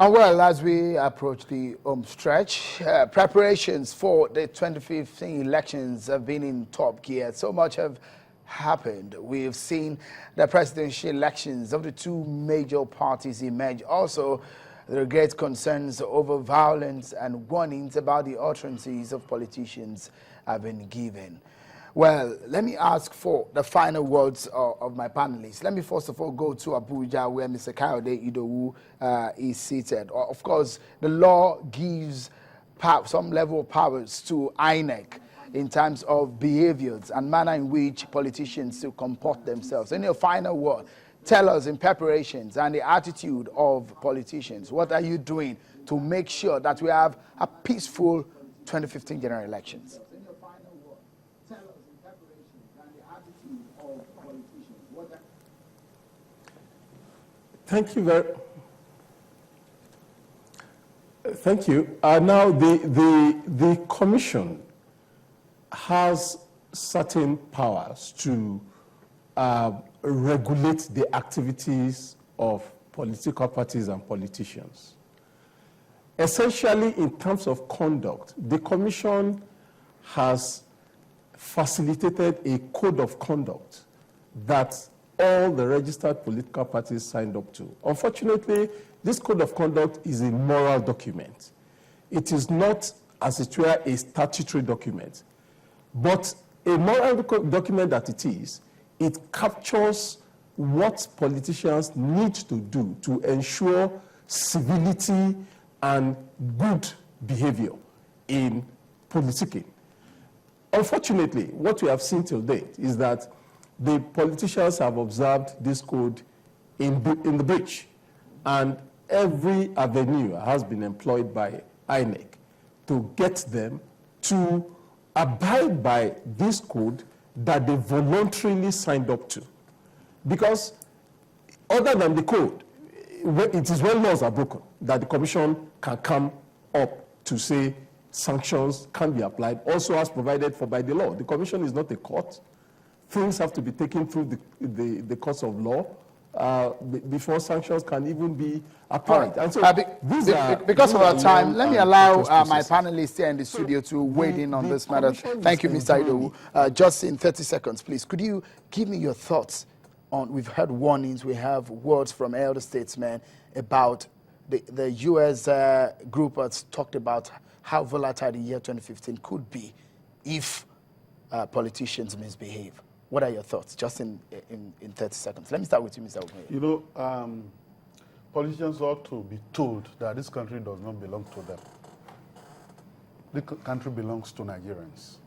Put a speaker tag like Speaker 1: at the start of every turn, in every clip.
Speaker 1: And well, as we approach the home stretch, preparations for the 2015 elections have been in top gear. So much have happened. We've seen the presidential elections of the two major parties emerge. Also, there are great concerns over violence and warnings about the utterances of politicians have been given. Well, let me ask for the final words of my panelists. Let me first of all go to Abuja, where Mr. Kayode Idowu is seated. Of course, the law gives some level of powers to INEC in terms of behaviors and manner in which politicians still comport themselves. In your final word, tell us in preparations and the attitude of politicians, what are you doing to make sure that we have a peaceful 2015 general elections?
Speaker 2: Thank you. Now, the commission has certain powers to regulate the activities of political parties and politicians. Essentially, in terms of conduct, the commission has facilitated a code of conduct that all the registered political parties signed up to. Unfortunately, this code of conduct is a moral document. It is not, as it were, a statutory document. But a moral document that it is, it captures what politicians need to do to ensure civility and good behavior in politicking. Unfortunately, what we have seen till date is that the politicians have observed this code in the breach, and every avenue has been employed by INEC to get them to abide by this code that they voluntarily signed up to. Because other than the code, it is when laws are broken that the commission can come up to say sanctions can be applied, also as provided for by the law. The commission is not a court. Things have to be taken through the course of law before sanctions can even be applied. And so
Speaker 1: because of our time, let me allow my panelists here in the studio to weigh in on this matter. Thank you, Mr. Idowu. Just in 30 seconds, please, could you give me your thoughts on, we've heard warnings, we have words from elder statesmen about the U.S. group has talked about how volatile the year 2015 could be if politicians misbehave. What are your thoughts, just in 30 seconds? Let me start with you, Mr. Ogunye.
Speaker 3: You know, politicians ought to be told that this country does not belong to them. The country belongs to Nigerians.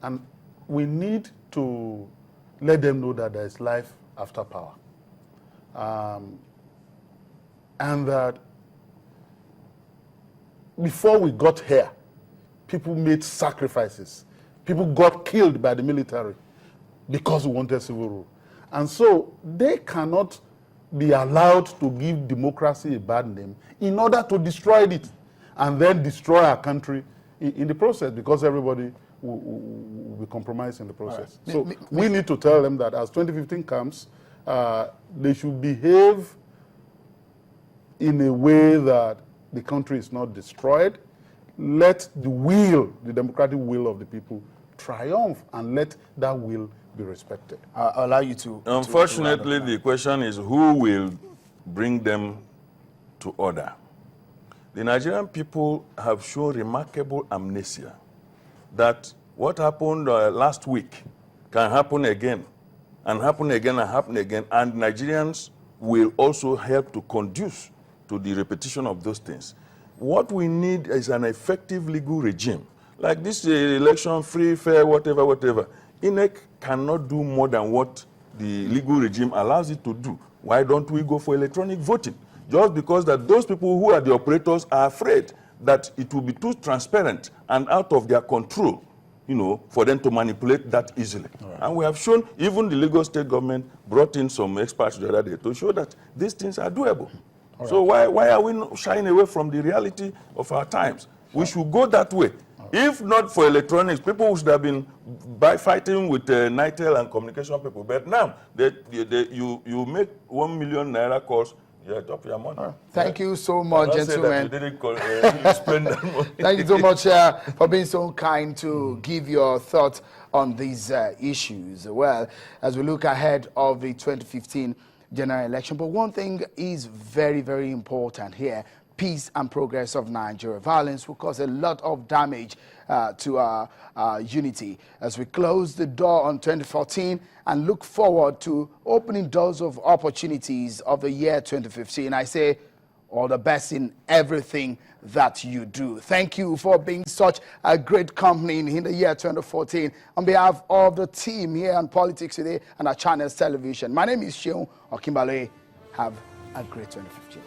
Speaker 3: And we need to let them know that there is life after power. And that before we got here, people made sacrifices. People got killed by the military because we wanted civil rule. And so they cannot be allowed to give democracy a bad name in order to destroy it and then destroy our country in the process, because everybody will be compromised in the process. Right. So we need to tell them that as 2015 comes, they should behave in a way that the country is not destroyed. Let the will, the democratic will of the people triumph, and let that will be respected.
Speaker 1: I'll allow you to.
Speaker 4: Unfortunately, the question is who will bring them to order. The Nigerian people have shown remarkable amnesia that what happened last week can happen again, and happen again, and happen again, and Nigerians will also help to conduce to the repetition of those things. What we need is an effective legal regime. Like this election, free, fair, whatever. INEC cannot do more than what the legal regime allows it to do. Why don't we go for electronic voting? Just because that those people who are the operators are afraid that it will be too transparent and out of their control, you know, for them to manipulate that easily. Right. And we have shown, even the Lagos state government brought in some experts the other day to show that these things are doable. Right. So why are we not shying away from the reality of our times? We should go that way. If not for electronics, people should have been fighting with NITEL and communication people. But now, you make 1 million naira calls, Yeah, top your money.
Speaker 1: Thank you so much, gentlemen.
Speaker 4: You didn't spend that money.
Speaker 1: Thank you so much for being so kind to give your thoughts on these issues. Well, as we look ahead of the 2015 general election, but one thing is very, very important here. Peace and progress of Nigeria. Violence will cause a lot of damage to our unity. As we close the door on 2014 and look forward to opening doors of opportunities of the year 2015, I say all the best in everything that you do. Thank you for being such a great company in the year 2014. On behalf of the team here on Politics Today and our Channels Television, my name is Sheung Okimbale. Have a great 2015.